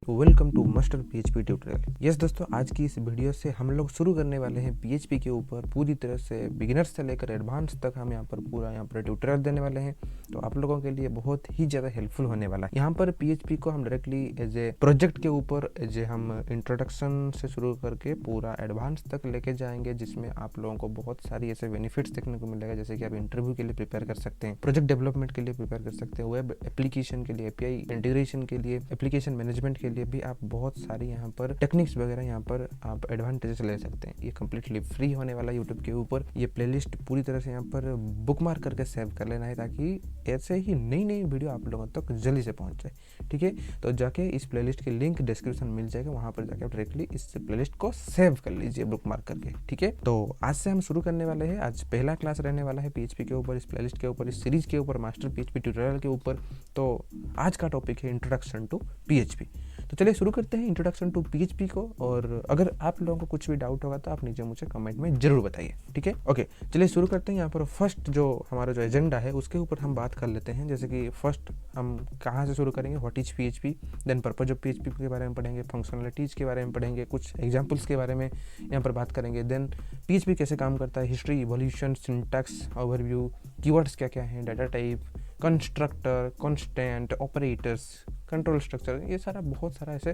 Welcome to master PHP tutorial. Yes दोस्तों, आज की इस वीडियो से हम लोग शुरू करने वाले हैं पीएचपी के ऊपर पूरी तरह से बिगिनर्स से लेकर एडवांस तक हम यहाँ पर पूरा ट्यूटोरियल देने वाले हैं। तो आप लोगों के लिए बहुत ही ज़्यादा हेल्पफुल होने वाला है। यहाँ पर पीएचपी को हम डायरेक्टली एज ए प्रोजेक्ट के ऊपर एज ए हम इंट्रोडक्शन से शुरू करके पूरा एडवांस तक लेके जाएंगे, जिसमें आप लोगों को बहुत सारी ऐसे बेनिफिट्स देखने को मिलेगा। जैसे कि आप इंटरव्यू के लिए प्रिपेयर कर सकते हैं, प्रोजेक्ट डेवलपमेंट के लिए प्रिपेयर कर सकते हैं, वेब एप्लीकेशन के लिए, एपीआई इंटीग्रेशन के लिए, एप्लीकेशन मैनेजमेंट के लिए भी आप बहुत सारी यहाँ पर टेक्निक्स वगैरह यहाँ पर आप एडवांटेजेस ले सकते हैं। ये कम्प्लीटली फ्री होने वाला यूट्यूब के ऊपर। ये प्लेलिस्ट पूरी तरह से यहाँ पर बुक मार्क करके सेव कर लेना है, ताकि ऐसे ही नई नई वीडियो आप लोगों तक जल्दी से पहुँच जाए। ठीक है, तो जाके इस प्लेलिस्ट की लिंक डिस्क्रिप्शन मिल जाएगा, वहाँ पर जाके आप डायरेक्टली इस प्लेलिस्ट को सेव कर लीजिए बुक मार्क करके। ठीक है, तो आज से हम शुरू करने वाले हैं। आज पहला क्लास रहने वाला है पीएचपी के ऊपर, इस प्लेलिस्ट के ऊपर, इस सीरीज के ऊपर, मास्टर पीएचपी ट्यूटोरियल के ऊपर। तो आज का टॉपिक है इंट्रोडक्शन टू पीएचपी। तो चलिए शुरू करते हैं इंट्रोडक्शन टू पीएचपी को। और अगर आप लोगों को कुछ भी डाउट होगा तो आप नीचे मुझे कमेंट में जरूर बताइए। ठीक है, ओके, चलिए शुरू करते हैं। यहाँ पर फर्स्ट जो हमारा जो एजेंडा है उसके ऊपर हम बात कर लेते हैं। जैसे कि फर्स्ट हम कहाँ से शुरू करेंगे, what is PHP, then purpose of PHP के बारे में पढ़ेंगे, फंक्शनलिटीज के बारे में पढ़ेंगे, कुछ एग्जाम्पल्स के बारे में यहाँ पर बात करेंगे। देन पीएचपी कैसे काम करता है, history, evolution, syntax overview, keywords क्या क्या हैं, data type, constructor, constant, operators, control structure, ये सारा बहुत सारा ऐसे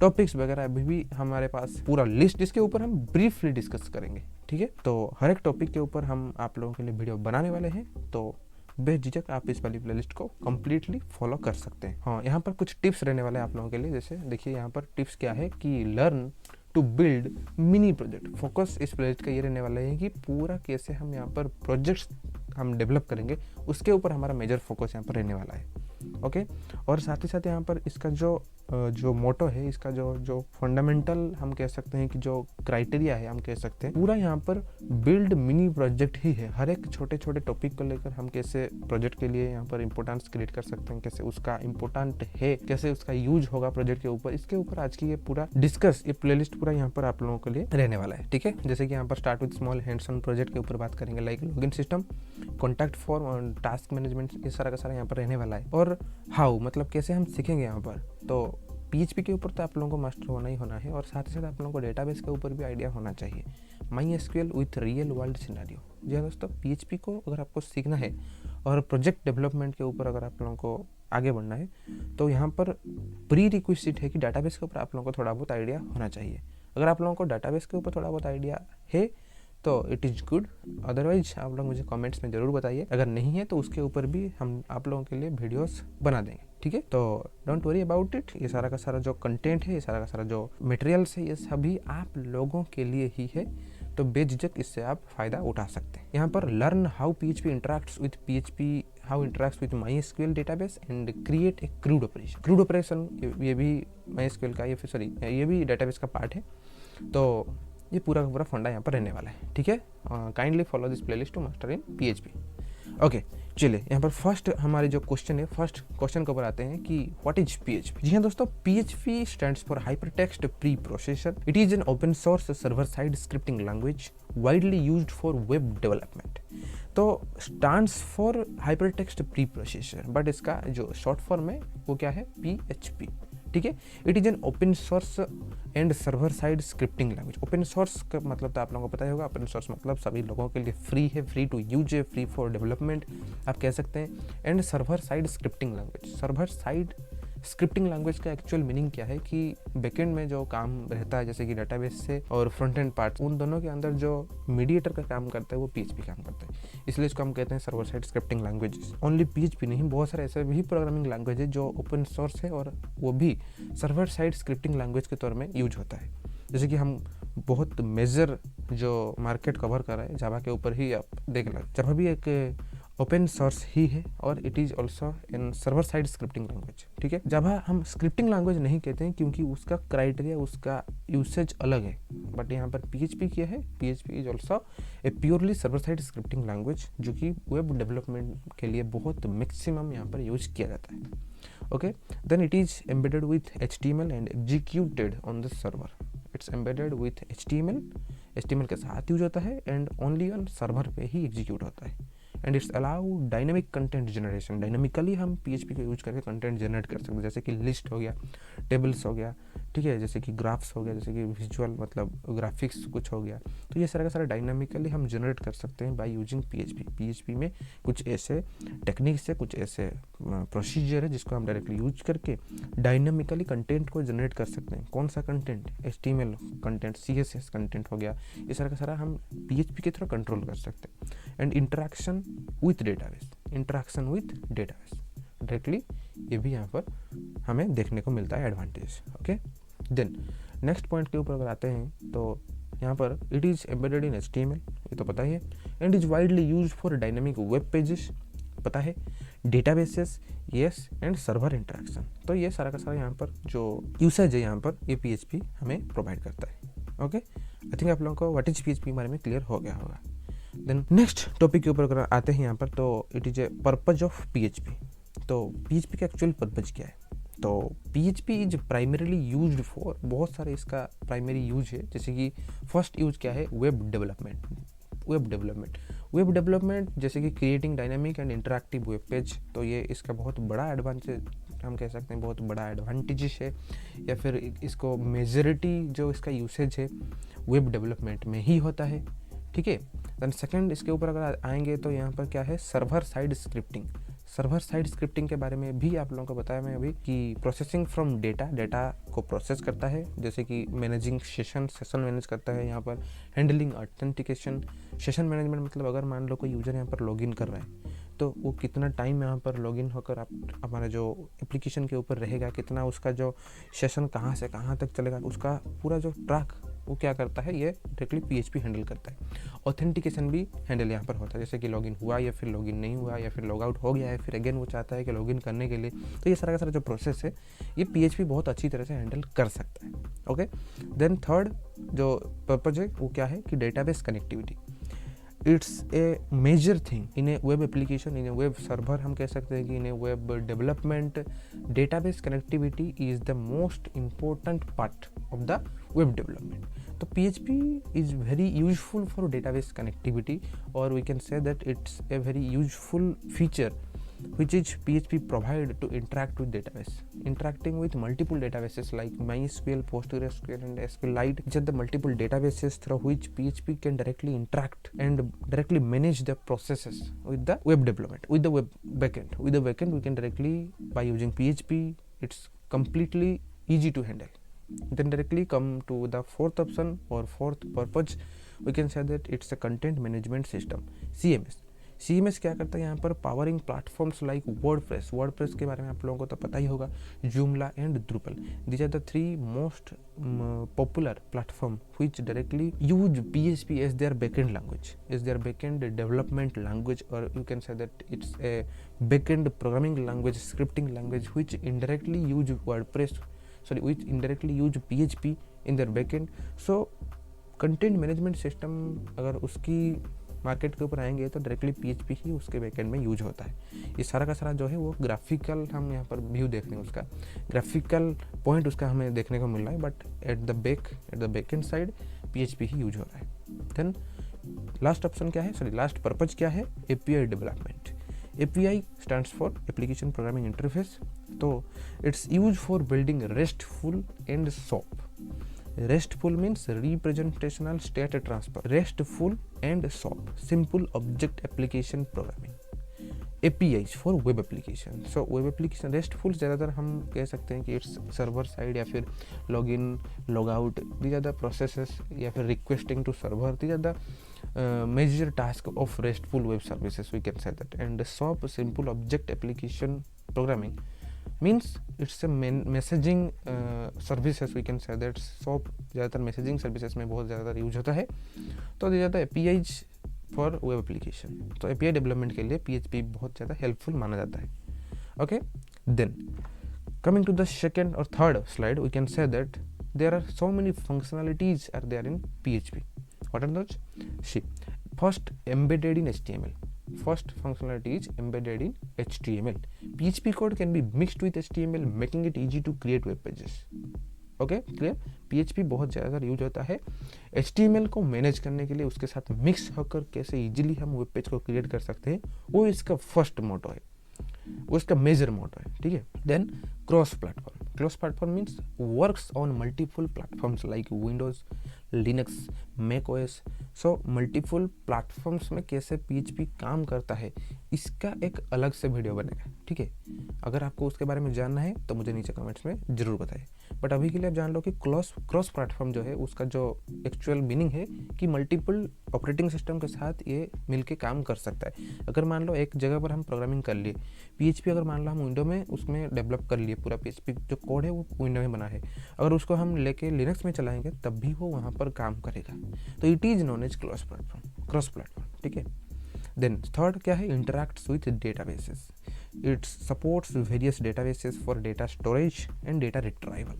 टॉपिक्स वगैरह अभी भी हमारे पास पूरा लिस्ट, जिसके ऊपर हम ब्रीफली डिस्कस करेंगे। ठीक है, तो हर एक टॉपिक के ऊपर हम आप लोगों के लिए वीडियो बनाने वाले हैं, तो बेझिझक आप इस वाली प्लेलिस्ट को कम्प्लीटली फॉलो कर सकते हैं। हाँ, यहाँ पर कुछ टिप्स रहने वाले हैं आप लोगों के लिए। जैसे देखिए यहाँ पर टिप्स क्या है कि learn to build mini project. Focus इस प्रोजेक्ट का ये रहने वाला है कि पूरा कैसे हम यहाँ पर प्रोजेक्ट्स हम डेवलप करेंगे, उसके ऊपर हमारा मेजर फोकस यहाँ पर रहने वाला है। ओके, और साथ ही साथ यहाँ पर इसका जो मोटो है, इसका जो फंडामेंटल हम कह सकते हैं कि जो क्राइटेरिया है, हम कह सकते हैं पूरा यहाँ पर बिल्ड मिनी प्रोजेक्ट ही है। हर एक छोटे छोटे टॉपिक को लेकर हम कैसे प्रोजेक्ट के लिए यहाँ पर इंपॉर्टेंस क्रिएट कर सकते हैं, कैसे उसका इंपॉर्टेंट है, कैसे उसका यूज होगा प्रोजेक्ट के ऊपर, इसके ऊपर आज की ये पूरा डिस्कस, ये प्लेलिस्ट पूरा यहाँ पर आप लोगों के लिए रहने वाला है। ठीक है, जैसे कि यहाँ पर start with small hands on project के ऊपर बात करेंगे, like login system, contact form और टास्क मैनेजमेंट, ये सारा का सारा यहाँ पर रहने वाला है। और हाउ मतलब कैसे हम सीखेंगे यहाँ पर, तो पीएचपी के ऊपर तो आप लोगों को मास्टर होना ही होना है, और साथ ही साथ आप लोगों को डेटाबेस के ऊपर भी आइडिया होना चाहिए। MySQL with real world scenario. जी हाँ दोस्तों, पीएचपी को अगर आपको सीखना है और प्रोजेक्ट डेवलपमेंट के ऊपर अगर आप लोगों को आगे बढ़ना है, तो यहाँ पर प्री रिक्विजिट है कि डाटाबेस के ऊपर आप लोगों को थोड़ा बहुत आइडिया होना चाहिए। अगर आप लोगों को डाटाबेस के ऊपर थोड़ा बहुत आइडिया है तो इट इज़ गुड, अदरवाइज आप लोग मुझे कमेंट्स में ज़रूर बताइए। अगर नहीं है तो उसके ऊपर भी हम आप लोगों के लिए वीडियोस बना देंगे। ठीक है, तो डोंट वरी अबाउट इट। ये सारा का सारा जो कंटेंट है, ये सारा का सारा जो मटेरियल्स है, ये सभी आप लोगों के लिए ही है, तो बेझिझक इससे आप फ़ायदा उठा सकते हैं। यहाँ पर learn how PHP interacts with PHP, how interacts with MySQL database and create a crude operation. Crude operation ये भी MySQL का, ये भी डेटाबेस का पार्ट है। तो ये पूरा का पूरा फंडा यहाँ पर रहने वाला है। ठीक है, kindly follow this playlist to master in PHP. Okay, चलिए यहाँ पर फर्स्ट हमारे जो क्वेश्चन है, फर्स्ट क्वेश्चन के ऊपर आते हैं कि व्हाट इज पीएचपी। जी हाँ दोस्तों, PHP stands for hypertext pre processor. It is an open source server side scripting language widely used for web development. तो stands for hypertext pre processor, but इसका जो शॉर्ट फॉर्म है वो क्या है, पीएचपी। ठीक है, it is an open source and server side scripting language. Open source का मतलब तो आप लोगों को पता ही होगा। ओपन सोर्स मतलब सभी लोगों के लिए फ्री है, फ्री टू यूज है, फ्री फॉर डेवलपमेंट आप कह सकते हैं। And server side scripting language, server side scripting language का एक्चुअल मीनिंग क्या है कि बैकएंड में जो काम रहता है, जैसे कि डेटाबेस से और फ्रंट एंड पार्ट, उन दोनों के अंदर जो मीडिएटर का काम करता है वो पीएचपी काम करता है, इसलिए इसको हम कहते हैं server side scripting languages. Only PHP नहीं, बहुत सारे ऐसे भी प्रोग्रामिंग लैंग्वेज है जो ओपन सोर्स है और वो भी सर्वर साइड स्क्रिप्टिंग लैंग्वेज के तौर में यूज होता है। जैसे कि हम बहुत मेजर जो मार्केट कवर कर रहे हैं जावा के ऊपर ही, आप देख लो, जावा भी एक ओपन सोर्स ही है और it is also in server side scripting language. ठीक है, जावा हम स्क्रिप्टिंग लैंग्वेज नहीं कहते हैं क्योंकि उसका क्राइटेरिया, उसका यूसेज अलग है। बट यहाँ पर पीएचपी क्या है, PHP is also a purely server side scripting language, जो कि वेब डेवलपमेंट के लिए बहुत मैक्सिमम यहाँ पर यूज किया जाता है। Okay, then it is embedded with HTML and executed on the server. Its embedded with HTML के साथ यूज होता है एंड ओनली ऑन सर्वर पे ही एग्जीक्यूट होता है। And it's allow dynamic content generation. Dynamically हम PHP को यूज करके कंटेंट जनरेट कर सकते हैं, जैसे कि लिस्ट हो गया, टेबल्स हो गया, ठीक है, जैसे कि ग्राफ्स हो गया, जैसे कि विजुअल मतलब ग्राफिक्स कुछ हो गया। तो ये सारा का सारा डायनामिकली हम जनरेट कर सकते हैं बाय यूजिंग PHP में कुछ ऐसे टेक्निक्स है, कुछ ऐसे प्रोसीजर है जिसको हम डायरेक्टली यूज करके डायनामिकली कंटेंट को जनरेट कर सकते हैं। कौन सा content? HTML content, CSS content हो गया, ये सारा का सारा हम PHP के थ्रू कंट्रोल कर सकते हैं। And interaction with database, directly ये भी यहाँ पर हमें देखने को मिलता है advantage. Okay, then next point के ऊपर अगर आते हैं तो यहाँ पर it is embedded in HTML, ये तो पता ही है, and is widely use for dynamic web pages, पता है, databases, yes, and server interaction. तो ये सारा का सारा यहाँ पर जो यूसेज है यहाँ पर ये PHP हमें प्रोवाइड करता है। ओके, आई थिंक आप लोगों को व्हाट इज PHP के बारे में क्लियर हो गया होगा। देन नेक्स्ट टॉपिक के ऊपर अगर आते हैं यहाँ पर तो it is a purpose of PHP। तो PHP का एक्चुअल पर्पज क्या है? तो PHP is primarily used for, बहुत सारे इसका प्राइमरी यूज है, जैसे कि फर्स्ट यूज क्या है? वेब डेवलपमेंट जैसे कि creating dynamic and interactive web page. तो ये इसका बहुत बड़ा एडवांटेज हम कह सकते हैं, बहुत बड़ा एडवांटेज है, या फिर इसको मेजॉरिटी जो इसका यूसेज है वेब डेवलपमेंट में ही होता है, ठीक है। देन सेकंड इसके ऊपर अगर आएंगे तो यहाँ पर क्या है? सर्वर साइड स्क्रिप्टिंग के बारे में भी आप लोगों को बताया मैं अभी कि प्रोसेसिंग फ्रॉम डेटा को प्रोसेस करता है, जैसे कि मैनेजिंग सेशन मैनेज करता है यहाँ पर, हैंडलिंग ऑथेंटिकेशन। सेशन मैनेजमेंट मतलब अगर मान लो कोई यूजर यहाँ पर लॉगिन कर रहा है तो वो कितना टाइम यहाँ पर लॉगिन होकर आप हमारा जो एप्लीकेशन के ऊपर रहेगा, कितना उसका जो सेशन कहाँ से कहाँ तक चलेगा, उसका पूरा जो ट्रैक वो क्या करता है? ये डायरेक्टली PHP हैंडल करता है। ऑथेंटिकेशन भी हैंडल यहाँ पर होता है, जैसे कि लॉगिन हुआ या फिर लॉगिन नहीं हुआ या फिर लॉग आउट हो गया है, फिर अगेन वो चाहता है कि लॉगिन करने के लिए। तो ये सारा का सारा जो प्रोसेस है ये PHP बहुत अच्छी तरह से हैंडल कर सकता है। ओके, देन थर्ड जो पर्पज है वो क्या है? कि database connectivity. It's a major thing in a web application, in a web server. हम कह सकते हैं कि in a web development database connectivity is the most important part of the web development. तो PHP is very useful for database connectivity, or we can say that it's a very useful feature which is PHP provide to interact with database, interacting with multiple databases like MySQL, PostgreSQL and SQLite, which are the multiple databases through which PHP can directly interact and directly manage the processes with the web development, with the web backend. With the backend we can directly, by using PHP, it's completely easy to handle. Then directly come to the fourth option or fourth purpose, we can say that it's a content management system, CMS क्या करता है यहाँ पर? Powering platforms like WordPress के बारे में आप लोगों को तो पता ही होगा, Joomla and Drupal. These are the three most popular platform which directly use PHP as their backend language, as their backend development language, or you can say that it's a backend programming language, scripting language which indirectly use which indirectly use PHP in their backend. So content management system अगर उसकी market के ऊपर आएंगे तो directly PHP ही उसके backend में use होता है। ये सारा का सारा जो है वो ग्राफिकल, हम यहाँ पर व्यू देख रहे हैं, उसका ग्राफिकल पॉइंट उसका हमें देखने को मिल रहा है, but at the backend side PHP he use हो रहा है। देन लास्ट ऑप्शन क्या है, लास्ट पर्पज क्या है? API development. API stands for Application Programming Interface. तो it's used for building RESTful and SOAP. RESTful means representational state transfer. RESTful and SOAP, Simple Object Application Programming. APIs for web application. So web application RESTful ज़्यादातर हम कह सकते हैं कि it's server side या फिर login log out, these are the processes, या फिर requesting to server, these are the major task of RESTful web services, we can say that. And SOAP, Simple Object Application Programming, means it's a messaging services, we can say that. SOAP ज़्यादातर messaging services में बहुत ज़्यादातर use होता है। तो ज़्यादा APIs for web application, तो API development के लिए PHP बहुत ज़्यादा हेल्पफुल माना जाता है। Okay, then coming to the second और third slide, we can say that there are so many functionalities are there in PHP. What are those? See, first, embedded in HTML. First functionality is embedded in HTML. PHP code can be mixed with HTML, making it easy to create web pages. Okay, clear? PHP बहुत ज़्यादातर use होता है HTML को manage करने के लिए, उसके साथ मिक्स होकर कैसे इजीली हम वेब पेज को क्रिएट कर सकते हैं, वो इसका फर्स्ट मोटो है, वो इसका मेजर मोटो है, ठीक है। Then cross platform means works on multiple platforms like Windows, Linux, Mac OS. So multiple platforms में कैसे PHP काम करता है, इसका एक अलग से वीडियो बनेगा, ठीक है। अगर आपको उसके बारे में जानना है तो मुझे नीचे कमेंट्स में जरूर बताइए। बट अभी के लिए आप जान लो कि क्रॉस प्लेटफॉर्म जो है उसका जो एक्चुअल मीनिंग है कि मल्टीपल ऑपरेटिंग सिस्टम के साथ ये मिलके काम कर सकता है। अगर मान लो एक जगह पर हम प्रोग्रामिंग कर लिए PHP, अगर मान लो हम विंडो में उसमें डेवलप कर लिए, पूरा PHP जो कोड है वो विंडो में बना है, अगर उसको हम लेके लिनक्स में चलाएंगे तब भी वो वहाँ पर काम करेगा। तो it is known as cross platform, ठीक है। देन थर्ड क्या है, interacts with databases. It supports various databases for data storage and data retrieval,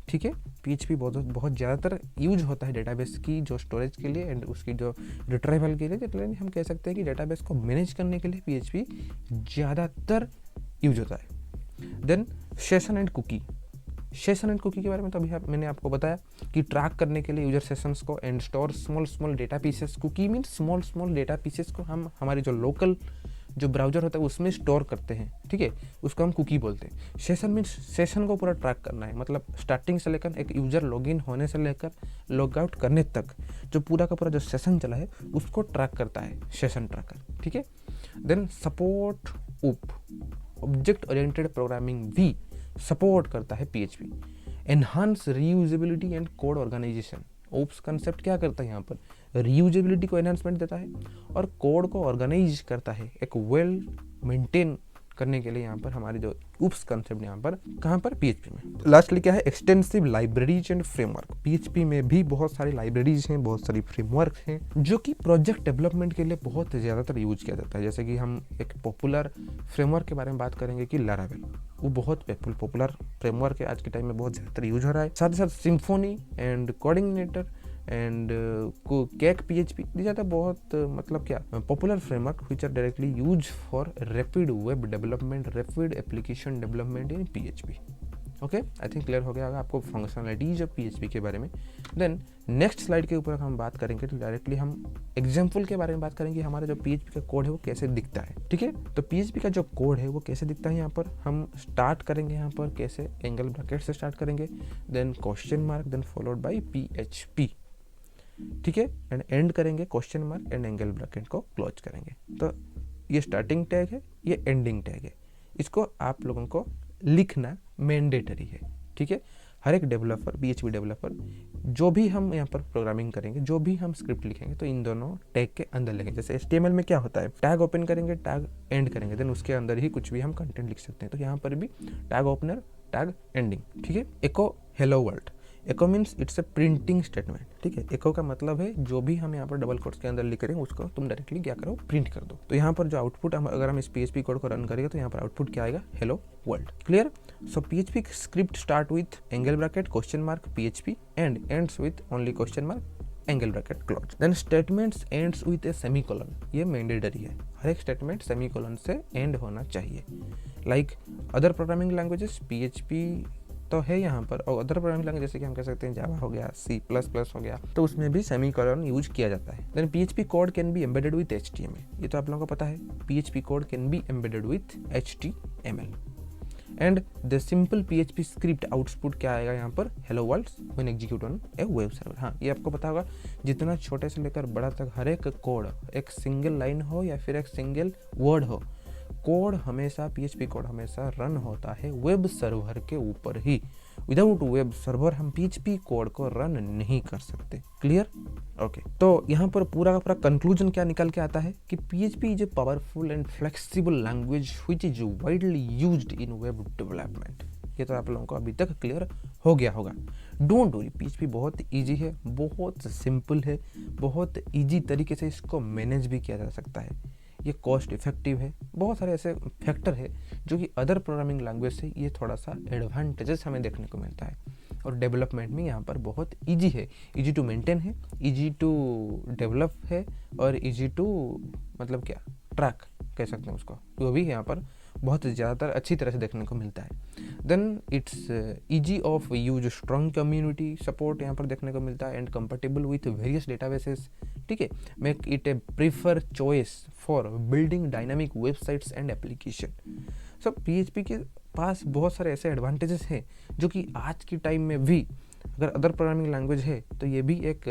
ठीक है। PHP बहुत ज़्यादातर यूज होता है डेटाबेस की जो स्टोरेज के लिए एंड उसकी जो रिट्राइवल के लिए, जिसलिए हम कह सकते हैं कि डेटाबेस को मैनेज करने के लिए PHP ज़्यादातर यूज होता है। देन सेशन एंड कुकी के बारे में तो अभी मैंने आपको बताया कि ट्रैक करने के लिए यूजर सेशंस को and store small data pieces. Cookie mean small data pieces को हम हमारी जो लोकल जो ब्राउजर होता है उसमें स्टोर करते हैं, ठीक है, उसको हम कुकी बोलते हैं। सेशन मीन्स सेशन को पूरा ट्रैक करना है, मतलब स्टार्टिंग से लेकर एक यूजर लॉगिन होने से लेकर लॉग आउट करने तक जो पूरा का पूरा जो सेशन चला है उसको ट्रैक करता है सेशन ट्रैकर, ठीक है। Then support object oriented programming भी सपोर्ट करता है PHP। Enhance reusability and code organization. OOPs concept क्या करता है यहाँ पर, रीयूजेबिलिटी को एनहांसमेंट देता है और कोड को ऑर्गेनाइज करता है एक वेल मेंटेन करने के लिए। यहाँ पर हमारी जो ओप्स कंसेप्ट यहाँ पर कहाँ पर PHP में। लास्टली क्या है, extensive libraries and framework. PHP में भी बहुत सारी लाइब्रेरीज हैं, बहुत सारी फ्रेमवर्क हैं जो कि प्रोजेक्ट डेवलपमेंट के लिए बहुत ज़्यादातर यूज किया जाता है। जैसे कि हम एक पॉपुलर फ्रेमवर्क के बारे में बात करेंगे कि लारावेल, वो बहुत पॉपुलर फ्रेमवर्क है, आज के टाइम में बहुत ज़्यादातर यूज हो रहा है। साथ ही साथ symphony and coordinator and cake PHP, these are the बहुत मतलब क्या popular framework which are directly used for rapid web development, rapid application development in PHP। Okay, I think clear हो गया होगा आपको फंक्शनलिटीज ऑफ PHP के बारे में। देन नेक्स्ट स्लाइड के ऊपर हम बात करेंगे तो डायरेक्टली हम एग्जाम्पल के बारे में बात करेंगे, हमारा जो PHP का कोड है वो कैसे दिखता है, ठीक है। तो PHP का जो कोड है वो कैसे दिखता है, यहाँ पर हम स्टार्ट करेंगे, यहाँ पर कैसे एंगल ब्रैकेट से स्टार्ट करेंगे, then question mark, then followed by PHP, ठीक है, एंड एंड करेंगे question mark and angle bracket को क्लोज करेंगे। तो ये स्टार्टिंग टैग है, ये एंडिंग टैग है, इसको आप लोगों को लिखना मैंडेटरी है, ठीक है। हर एक डेवलपर, PHP डेवलपर, जो भी हम यहाँ पर प्रोग्रामिंग करेंगे, जो भी हम स्क्रिप्ट लिखेंगे तो इन दोनों टैग के अंदर लिखेंगे। जैसे HTML में क्या होता है, टैग ओपन करेंगे, टैग एंड करेंगे, देन उसके अंदर ही कुछ भी हम कंटेंट लिख सकते हैं। तो यहाँ पर भी टैग ओपनर, टैग एंडिंग, ठीक है। Echo hello world, echo means it's a printing statement, ठीक है। एको का मतलब है जो भी हम यहाँ पर डबल कोट्स के अंदर लिख रहे हैं उसको तुम डायरेक्टली क्या करो, प्रिंट कर दो। तो यहाँ पर जो आउटपुट अगर हम इस PHP कोड को रन करेंगे तो यहाँ पर आउटपुट क्या आएगा, hello world. Clear. So PHP script start with angle bracket question mark PHP and ends with only question mark angle bracket close. Then statements ends with a semicolon, ये mandatory है, हर एक स्टेटमेंट सेमीकोलन से end होना चाहिए। Like other programming languages, PHP तो है यहाँ पर, और अदर प्रोग्रामिंग लैंग्वेज जैसे कि हम कह सकते हैं जावा हो गया, C++ हो गया, तो उसमें भी सेमीकोलन यूज किया जाता है। Then PHP code can be embedded with HTML, ये तो आप लोगों को पता है, PHP code can be embedded with HTML and the simple PHP script output क्या आएगा यहाँ पर, hello world when execute on a web server. हाँ, ये आपको पता होगा, जितना छोटे से लेकर बड़ा तक हर एक कोड, एक सिंगल लाइन हो या फिर एक सिंगल वर्ड हो, कोड हमेशा PHP कोड हमेशा रन होता है वेब सर्वर के ऊपर ही। विदाउट वेब सर्वर हम PHP कोड को रन नहीं कर सकते। क्लियर। ओके, तो यहाँ पर पूरा का पूरा कंक्लूजन क्या निकल के आता है कि PHP is a powerful and flexible language which is widely used in web development. ये तो आप लोगों को अभी तक क्लियर हो गया होगा। डोंट वरी, PHP बहुत ईजी है, बहुत सिंपल है, बहुत ईजी तरीके से इसको मैनेज भी किया जा सकता है। ये कॉस्ट इफेक्टिव है, बहुत सारे ऐसे फैक्टर है जो कि अदर प्रोग्रामिंग लैंग्वेज से ये थोड़ा सा एडवांटेजेस हमें देखने को मिलता है। और डेवलपमेंट में यहाँ पर बहुत इजी है, इजी टू मेंटेन है, इजी टू डेवलप है और इजी टू मतलब क्या ट्रैक कह सकते हैं उसको, वो भी यहाँ पर बहुत ज़्यादातर अच्छी तरह से देखने को मिलता है। Then it's easy of use, strong community support यहाँ पर देखने को मिलता है and compatible with various databases, ठीक है। Make it a prefer choice for building dynamic websites and application. So PHP के पास बहुत सारे ऐसे एडवांटेजेस हैं जो कि आज की टाइम में भी अगर अदर प्रोग्रामिंग लैंग्वेज है तो ये भी एक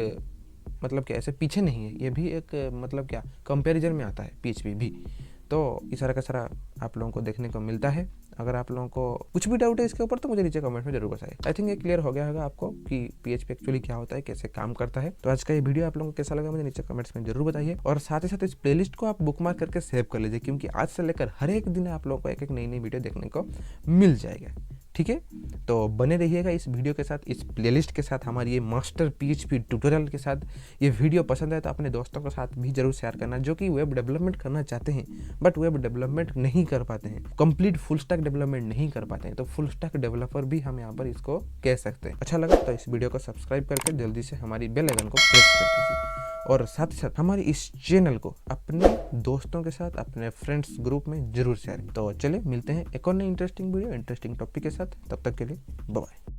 मतलब क्या ऐसे पीछे नहीं है, ये भी एक मतलब क्या कंपैरिजन में आता है PHP भी। तो इस सारा का सारा आप लोगों को देखने को मिलता है। अगर आप लोगों को कुछ भी डाउट है इसके ऊपर तो मुझे नीचे कमेंट में जरूर बताइए। आई थिंक ये क्लियर हो गया होगा आपको कि PHP एक्चुअली क्या होता है, कैसे काम करता है। तो आज का ये वीडियो आप लोगों को कैसा लगा मुझे नीचे कमेंट्स में जरूर बताइए, और साथ ही साथ इस प्लेलिस्ट को आप बुकमार्क करके सेव कर लीजिए, क्योंकि आज से लेकर हर एक दिन आप लोगों को एक एक नई नई वीडियो देखने को मिल जाएगा, ठीक है। तो बने रहिएगा इस वीडियो के साथ, इस प्लेलिस्ट के साथ, हमारी ये मास्टर PHP ट्यूटोरियल के साथ। ये वीडियो पसंद आए तो अपने दोस्तों के साथ भी जरूर शेयर करना, जो कि वेब डेवलपमेंट करना चाहते हैं बट वेब डेवलपमेंट नहीं कर पाते हैं, कंप्लीट फुल स्टैक डेवलपमेंट नहीं कर पाते हैं। तो फुल स्टैक डेवलपर भी हम यहाँ पर इसको कह सकते हैं। अच्छा लगा तो इस वीडियो को सब्सक्राइब करके जल्दी से हमारी बेल आइकन को प्रेस कर दीजिए, और साथ ही साथ हमारे इस चैनल को अपने दोस्तों के साथ, अपने फ्रेंड्स ग्रुप में जरूर शेयर। तो चलिए मिलते हैं एक और नई इंटरेस्टिंग वीडियो, इंटरेस्टिंग टॉपिक के साथ। तब तक के लिए बाय बाय।